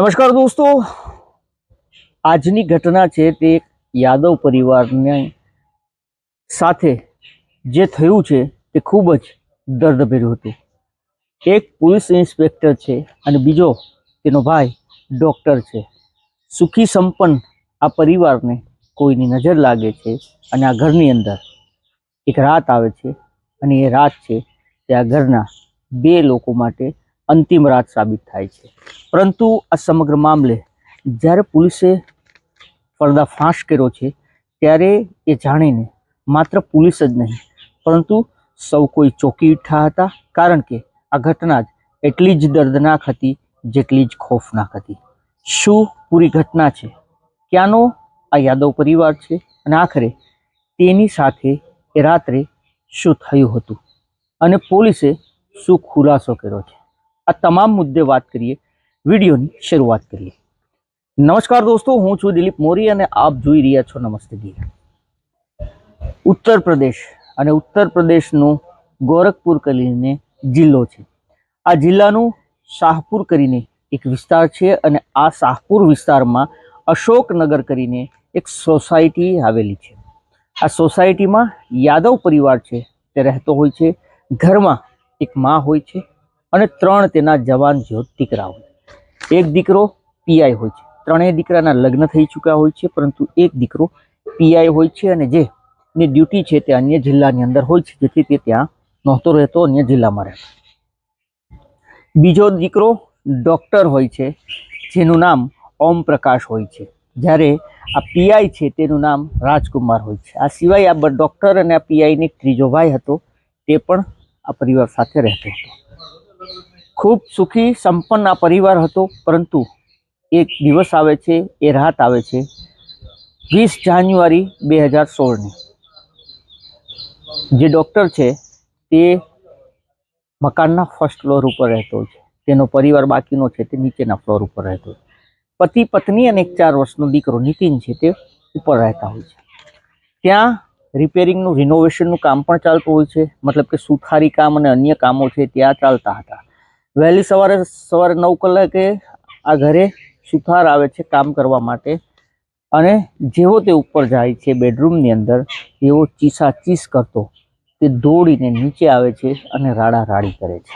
નમસ્કાર દોસ્તો, આજની ઘટના છે તે યાદવ પરિવારની સાથે જે થયું છે તે ખૂબ જ દર્દભર્યું હતું. એક પોલીસ ઇન્સ્પેક્ટર છે અને બીજો તેનો ભાઈ ડૉક્ટર છે. સુખી સંપન્ન આ પરિવારને કોઈની નજર લાગે છે અને આ ઘરની અંદર એક રાત આવે છે અને એ રાત છે તે આ ઘરના બે લોકો માટે અંતિમ રાત સાબિત થાય છે. પરંતુ આ સમગ્ર મામલે જ્યારે પોલીસે પર્દાફાશ કર્યો છે ત્યારે એ જાણીને માત્ર પોલીસ જ નહીં પરંતુ સૌ કોઈ ચોંકી ઉઠ્યા હતા, કારણ કે આ ઘટના જ એટલી જ દર્દનાક હતી જેટલી જ ખોફનાક હતી. શું પૂરી ઘટના છે? ક્યાંનો આ યાદવ પરિવાર છે અને આખરે તેની સાથે એ રાત્રે શું થયું હતું અને પોલીસે શું ખુલાસો કર્યો છે? આ તમામ મુદ્દે વાત કરીએ, વિડીયોની શરૂઆત કરીએ. નમસ્કાર દોસ્તો, હું છું દિલીપ મોરી અને આપ જોઈ રહ્યા છો નમસ્તે ગીર. ઉત્તર પ્રદેશ અને ઉત્તર પ્રદેશનું ગોરખપુર કરીને જિલ્લો છે. આ જિલ્લાનું શાહપુર કરીને એક વિસ્તાર છે અને આ શાહપુર વિસ્તારમાં અશોકનગર કરીને એક સોસાયટી આવેલી છે. આ સોસાયટીમાં યાદવ પરિવાર છે તે રહેતો હોય છે. ઘરમાં એક માં હોય છે અને 3 તેના જવાન જ્યોત દીકરા હોય. એક દીકરો પીઆઈ હોય છે. ત્રણેય દીકરાના લગ્ન થઈ ચૂક્યા હોય છે, પરંતુ એક દીકરો પીઆઈ હોય છે અને જે ની ડ્યુટી છે તે અન્ય જિલ્લાની અંદર હોય છે, જેથી તે ત્યાં નહોતો રહેતો, અન્ય જિલ્લામાં રહેતો. બીજો દીકરો ડૉક્ટર હોય છે જેનું નામ ઓમ પ્રકાશ હોય છે, જ્યારે આ પીઆઈ છે તેનું નામ રાજકુમાર હોય છે. આ સિવાય આ ડૉક્ટર અને આ પીઆઈને ત્રીજો ભાઈ હતો, તે પણ આ પરિવાર સાથે રહેતો હતો. ખૂબ સુખી સંપન્ન આ પરિવાર હતો, પરંતુ એક દિવસ આવે છે, એ રાત આવે છે 20 જાન્યુઆરી 2016ની. જે ડૉક્ટર છે તે મકાનના ફર્સ્ટ ફ્લોર ઉપર રહેતો છે, તેનો પરિવાર બાકીનો છે તે નીચેના ફ્લોર ઉપર રહેતો છે. પતિ પત્ની અને એક 4 વર્ષનો દીકરો નીતિન છે તે ઉપર રહેતા હોય છે. ત્યાં રિપેરિંગનું રિનોવેશનનું કામ પણ ચાલતું હોય છે, મતલબ કે સુથારી કામ અને અન્ય કામો છે ત્યાં ચાલતા હતા. વહેલી સવારે 9 કલાકે આ ઘરે સુથાર આવે છે કામ કરવા માટે, અને જેવો તે ઉપર જાય છે બેડરૂમની અંદર, તેવો ચીસાચીસ કરતો તે દોડીને નીચે આવે છે અને રાડારાડી કરે છે.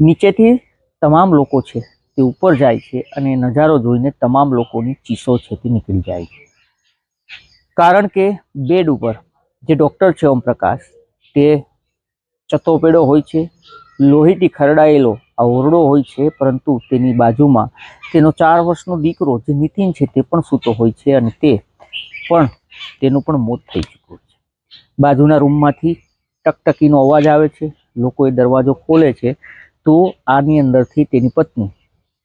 નીચેથી તમામ લોકો છે તે ઉપર જાય છે અને નજારો જોઈને તમામ લોકોની ચીસો છે તે નીકળી જાય છે, કારણ કે બેડ ઉપર જે ડૉક્ટર છે ઓમ પ્રકાશ, તે ચતોપેડો હોય છે, લોહીથી ખરડાયેલો આ ઓરડો હોય છે, પરંતુ તેની બાજુમાં તેનો 4 વર્ષનો દીકરો જે નીતિન છે તે પણ સૂતો હોય છે અને તેનું પણ મોત થઈ ચૂક્યું છે. બાજુના રૂમમાંથી ટકટકીનો અવાજ આવે છે. લોકોએ દરવાજો ખોલે છે તો આની અંદરથી તેની પત્ની,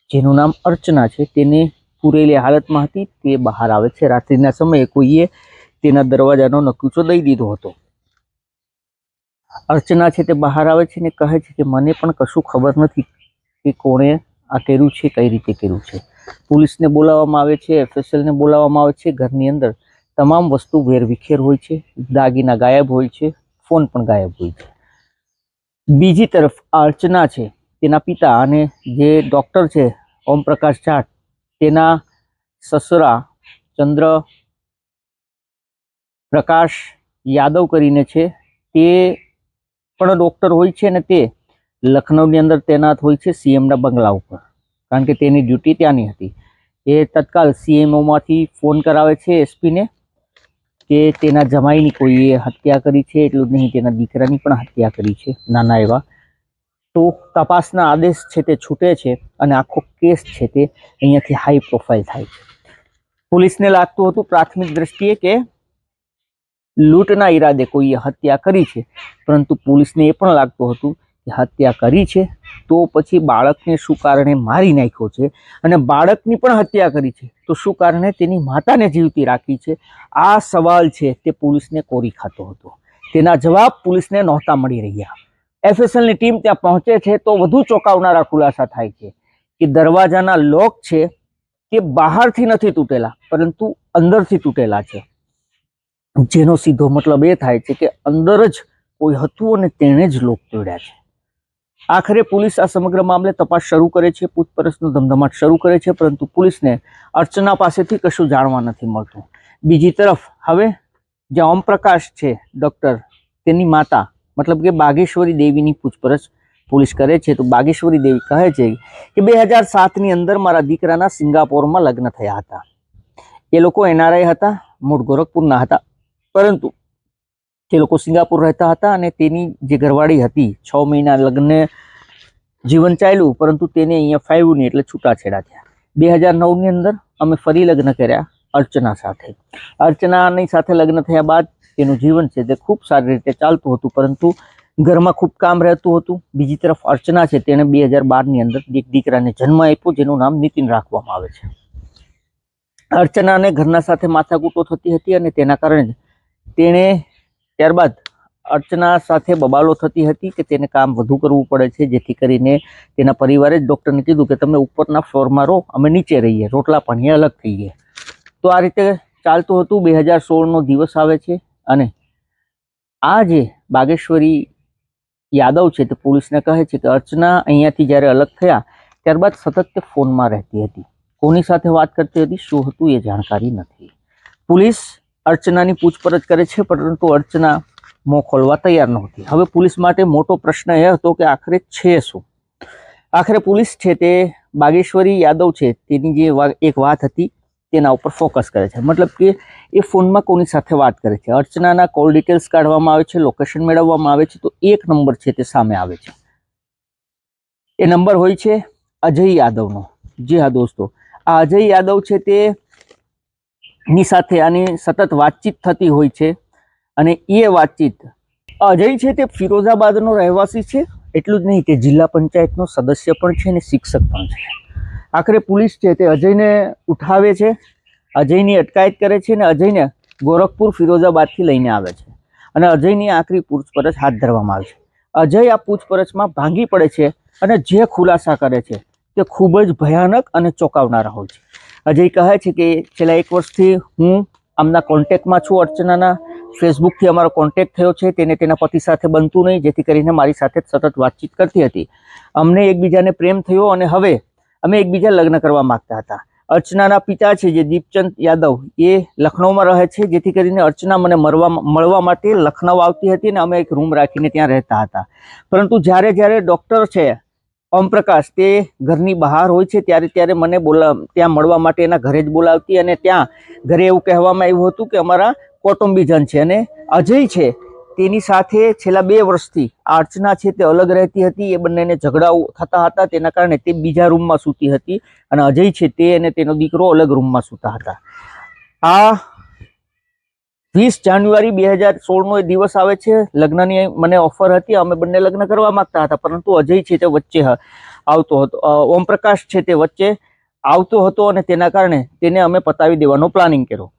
જેનું નામ અર્ચના છે, તેને પૂરેલી હાલતમાં હતી, તે બહાર આવે છે. રાત્રિના સમયે કોઈએ તેના દરવાજાનો નકુચો દઈ દીધો હતો. અર્ચના છે તે બહાર આવે છે ને કહે છે કે મને પણ કશું ખબર નથી કે કોણે આ કર્યું છે, કઈ રીતે કર્યું છે. પોલીસને બોલાવવામાં આવે છે, એફએસએલને બોલાવવામાં આવે છે. ઘરની અંદર તમામ વસ્તુ વેરવિખેર હોય છે, દાગીના ગાયબ હોય છે, ફોન પણ ગાયબ હોય છે. બીજી તરફ અર્ચના છે તેના પિતા અને જે ડૉક્ટર છે ઓમ પ્રકાશ જાટ, તેના સસરા ચંદ્ર પ્રકાશ યાદવ કરીને છે, તે પણ ડૉક્ટર હોય છે અને તે લખનૌની અંદર તૈનાત હોય છે સીએમના બંગલા ઉપર, કારણ કે તેની ડ્યુટી ત્યાંની હતી. એ તત્કાલ સીએમઓમાંથી ફોન કરાવે છે એસપીને કે તેના જમાઈની કોઈએ હત્યા કરી છે, એટલું જ નહીં તેના દીકરાની પણ હત્યા કરી છે, નાના એવા. તો તપાસના આદેશ છે તે છૂટે છે અને આખો કેસ છે તે અહીંયાથી હાઈ પ્રોફાઇલ થાય છે. પોલીસને લાગતું હતું પ્રાથમિક દ્રષ્ટિએ કે લૂંટના ઈરાદે કોઈએ હત્યા કરી છે, પરંતુ પોલીસને એ પણ લાગતું હતું કે હત્યા કરી છે તો પછી બાળકને શું કારણે મારી નાખ્યો છે, અને બાળકની પણ હત્યા કરી છે તો શું કારણે તેની માતાને જીવતી રાખી છે. આ સવાલ છે તે પોલીસને કોરી ખાતો હતો. તેના જવાબ પોલીસને નહોતા મળી રહ્યા. એફએસએલની ટીમ ત્યાં પહોંચે છે તો વધુ ચોંકાવનારા ખુલાસા થાય છે કે દરવાજાના લોક છે તે બહારથી નથી તૂટેલા, પરંતુ અંદરથી તૂટેલા છે, જેનો સીધો મતલબ એ થાય છે કે અંદર જ કોઈ હતું અને તેણે જ લોક તોડ્યા છે. આખરે પોલીસ આ સમગ્ર મામલે તપાસ શરૂ કરે છે, પૂછપરછનો ધમધમાટ શરૂ કરે છે, પરંતુ પોલીસને અર્ચના પાસેથી કશું જાણવા નથી મળતું. બીજી તરફ હવે જે ઓમપ્રકાશ છે ડૉક્ટર, તેની માતા મતલબ કે બાગેશ્વરી દેવીની પૂછપરછ પોલીસ કરે છે. તો બાગેશ્વરી દેવી કહે છે કે 2007ની અંદર મારા દીકરાના સિંગાપોરમાં લગ્ન થયા હતા. એ લોકો NRI હતા, મૂળ ગોરખપુરના હતા, પરંતુ તે લોકો સિંગાપુર રહેતા હતા અને તેની જે ઘરવાળી હતી 6 મહિના લગ્નને જીવન ચાલ્યું, પરંતુ તેને અહીંયા ફાવ્યું નહીં એટલે છૂટાછેડા થયા. 2009ની અંદર અમે ફરી લગ્ન કર્યા અર્ચના સાથે. અર્ચનાની સાથે લગ્ન થયા બાદ તેનું જીવન છે તે ખૂબ સારી રીતે ચાલતું હતું, પરંતુ ઘરમાં ખૂબ કામ રહેતું હતું. બીજી તરફ અર્ચના છે તેણે 2012ની અંદર એક દીકરાને જન્મ આપ્યો, જેનું નામ નીતિન રાખવામાં આવે છે. અર્ચનાને ઘરના સાથે માથાકૂટો થતી હતી અને તેના કારણે તેણે ત્યારબાદ અર્ચના સાથે બબાલો થતી હતી કે તેને કામ વધુ કરવું પડે છે, જેથી કરીને તેના પરિવારે જ ડૉક્ટરને કીધું કે તમે ઉપરના ફ્લોરમાં રહો, અમે નીચે રહીએ, રોટલા પાણી અલગ થઈ ગયા. તો આ રીતે ચાલતું હતું. 2016નો દિવસ આવે છે અને આ જે બાગેશ્વરી યાદવ છે તે પોલીસને કહે છે કે અર્ચના અહીંયાથી જ્યારે અલગ થયા ત્યારબાદ સતત તે ફોનમાં રહેતી હતી. કોની સાથે વાત કરતી હતી, શું હતું, એ જાણકારી નથી. પોલીસ અર્ચનાની પૂછપરછ કરે છે, પરંતુ અર્ચના મોં ખોલવા તૈયાર નહોતી. હવે પોલીસ માટે મોટો પ્રશ્ન એ હતો કે આખરે છે શું. આખરે પોલીસ છે તે બાગેશ્વરી યાદવ છે તેની જે એક વાત હતી તેના ઉપર ફોકસ કરે છે. મતલબ કે એ ફોનમાં કોની સાથે વાત કરે છે. અર્ચનાના કોલ ડિટેલ્સ કાઢવામાં આવે છે, લોકેશન મેળવવામાં આવે છે, તો એક નંબર છે તે સામે આવે છે. એ નંબર હોય છે અજય યાદવનો. જી હા દોસ્તો, આ અજય યાદવ છે તે ની સાથે આની સતત વાતચીત થતી હોય છે અને એ વાતચીત, અજય છે તે ફિરોઝાબાદનો રહેવાસી છે. એટલું જ નહીં કે જિલ્લા પંચાયતનો સદસ્ય પણ છે અને શિક્ષક પણ છે. આખરે પોલીસ છે તે અજયને ઉઠાવે છે, અજયની અટકાયત કરે છે અને અજયને ગોરખપુર ફિરોઝાબાદથી લઈને આવે છે અને અજયની આખરી પૂછપરછ હાથ ધરવામાં આવે છે. અજય આ પૂછપરછમાં ભાંગી પડે છે અને જે ખુલાસા કરે છે તે ખૂબ જ ભયાનક અને ચોંકાવનારા હોય છે. અજય કહે છે કે છેલ્લા 1 વર્ષથી હું આમના કોન્ટેક્ટમાં છું. અર્ચનાના ફેસબુકથી અમારો કોન્ટેક્ટ થયો છે. તેને તેના પતિ સાથે બનતું નહીં, જેથી કરીને મારી સાથે સતત વાતચીત કરતી હતી. અમને એકબીજાને પ્રેમ થયો અને હવે અમે એકબીજા લગ્ન કરવા માંગતા હતા. અર્ચનાના પિતા છે જે દીપચંદ યાદવ, એ લખનૌમાં રહે છે, જેથી કરીને અર્ચના મને મળવા માટે લખનૌ આવતી હતી અને અમે એક રૂમ રાખીને ત્યાં રહેતા હતા. પરંતુ જ્યારે ડૉક્ટર છે ઓમપ્રકાશ તે ઘરની બહાર હોય છે ત્યારે મને ત્યાં મળવા માટે એના ઘરે જ બોલાવતી અને ત્યાં ઘરે એવું કહેવામાં આવ્યું હતું કે અમારા કૌટુંબીજન છે. અને અજય છે તેની સાથે છેલ્લા 2 વર્ષથી આ અર્ચના છે તે અલગ રહેતી હતી. એ બંનેને ઝઘડાઓ થતા હતા, તેના કારણે તે બીજા રૂમમાં સૂતી હતી અને અજય છે તે અને તેનો દીકરો અલગ રૂમમાં સૂતા હતા. આ 20 જાન્યુઆરી 2016નો એ દિવસ આવે છે. લગ્નની મને ઓફર હતી, અમે બંને લગ્ન કરવા માંગતા હતા, પરંતુ અજય છે તે વચ્ચે આવતો હતો, ઓમપ્રકાશ છે તે વચ્ચે આવતો હતો અને તેના કારણે તેને અમે પતાવી દેવાનો પ્લાનિંગ કર્યો.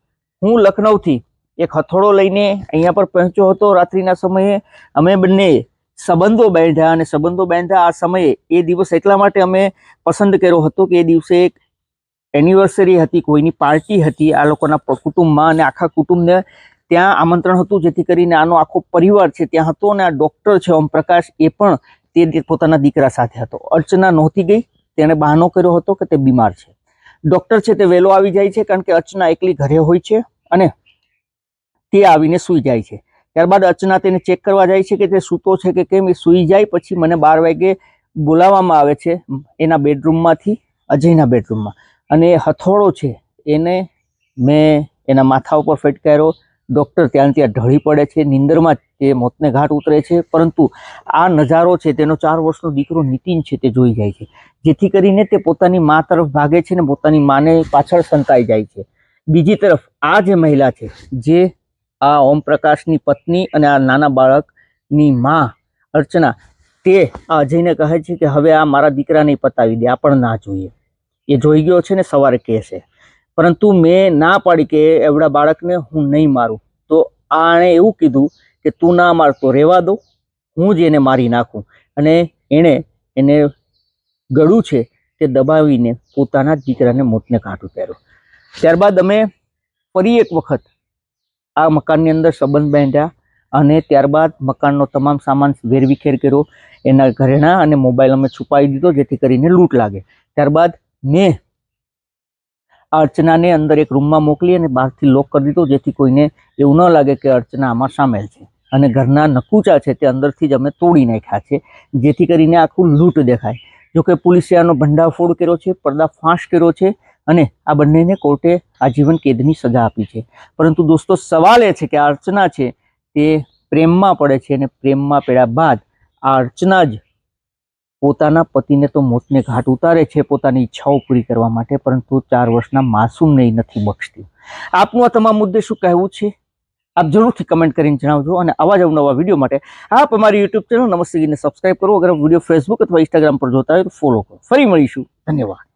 હું લખનૌથી એક હથોડો લઈને અહીંયા પર પહોંચ્યો હતો રાત્રિના સમયે. અમે બંને સંબંધો બાંધ્યા અને સંબંધો બાંધ્યા આ સમયે એ દિવસ એટલા માટે અમે પસંદ કર્યો હતો કે એ દિવસે એક એનિવર્સરી હતી, કોઈની પાર્ટી હતી આ લોકોના કુટુંબમાં અને આખા કુટુંબને ત્યાં આમંત્રણ હતું, જેથી કરીને આનો આખો પરિવાર છે ત્યાં હતો અને આ ડૉક્ટર છે ઓમપ્રકાશ એ પણ તે પોતાના દીકરા સાથે હતો. અર્ચના નહોતી ગઈ, તેણે બહાનો કર્યો હતો કે તે બીમાર છે. ડૉક્ટર છે તે વહેલો આવી જાય છે કારણ કે અર્ચના એકલી ઘરે હોય છે અને તે આવીને સૂઈ જાય છે. ત્યારબાદ અર્ચના તેને ચેક કરવા જાય છે કે તે સૂતો છે કે કેમ. એ સૂઈ જાય પછી મને 12 વાગે બોલાવવામાં આવે છે એના બેડરૂમમાંથી, અજયના બેડરૂમમાં, અને હથોડો છે એને મેં એના માથા ઉપર ફટકાર્યો. ડૉક્ટર ત્યાં ઢળી પડે છે, નિંદરમાં તે મોતને ઘાટ ઉતરે છે. પરંતુ આ નજારો છે તેનો 4 વર્ષનો દીકરો નીતિન છે તે જોઈ જાય છે, જેથી કરીને તે પોતાની મા તરફ ભાગે છે અને પોતાની માને પાછળ સંતાઈ જાય છે. બીજી તરફ આ જે મહિલા છે, જે આ ઓમપ્રકાશની પત્ની અને આ નાના બાળકની મા અર્ચના, તે આ અજયને કહે છે કે હવે આ મારા દીકરાને પતાવી દે, આ પણ ના જોઈએ. એ જોઈ ગયો છે ને સવારે કહેશે, પરંતુ મેં ના પાડી કે એવડા બાળકને હું નહીં મારું. તો આણે એવું કીધું કે તું ના મારતો રહેવા દો, હું જ એને મારી નાખું. અને એને ગળું છે તે દબાવીને પોતાના દીકરાને મોતને ઘાટ ઉતાર્યો. ત્યારબાદ અમે ફરી એક વખત આ મકાનની અંદર સંબંધ બાંધ્યા અને ત્યારબાદ મકાનનો તમામ સામાન વેરવિખેર કર્યો, એના ઘરેણાં અને મોબાઈલ અમે છુપાવી દીધો જેથી કરીને લૂંટ લાગે. ત્યારબાદ મેં અર્ચનાને અંદર એક રૂમમાં મોકલી અને બહારથી લોક કરી દીધો જેથી કોઈને એવું ન લાગે કે અર્ચના આમાં સામેલ છે. અને ઘરના નકુચા છે તે અંદરથી જ અમે તોડી નાખ્યા છે જેથી કરીને આખું લૂંટ દેખાય. જોકે પોલીસે આનો ભંડાફોડ કર્યો છે, પર્દાફાશ કર્યો છે અને આ બંનેને કોર્ટે આજીવન કેદની સજા આપી છે. પરંતુ દોસ્તો સવાલ એ છે કે આ અર્ચના છે તે પ્રેમમાં પડે છે અને પ્રેમમાં પડ્યા બાદ આ અર્ચના જ પોતાના પતિને તો મોતને ઘાટ ઉતારે છે પોતાની ઈચ્છાઓ પૂરી કરવા માટે, પરંતુ 4 વર્ષના માસૂમને નથી બક્ષતી. આપનું આ તમામ મુદ્દે શું કહેવું છે આપ જરૂરથી કમેન્ટ કરીને જણાવજો. અને આવા જ અવનવા વિડીયો માટે આપ અમારી યુટ્યુબ ચેનલ નમસ્તે ગીતને સબસ્ક્રાઇબ કરો. અગર વિડીયો ફેસબુક અથવા ઇન્સ્ટાગ્રામ પર જોતા હોય તો ફોલો કરો. ફરી મળીશું. ધન્યવાદ.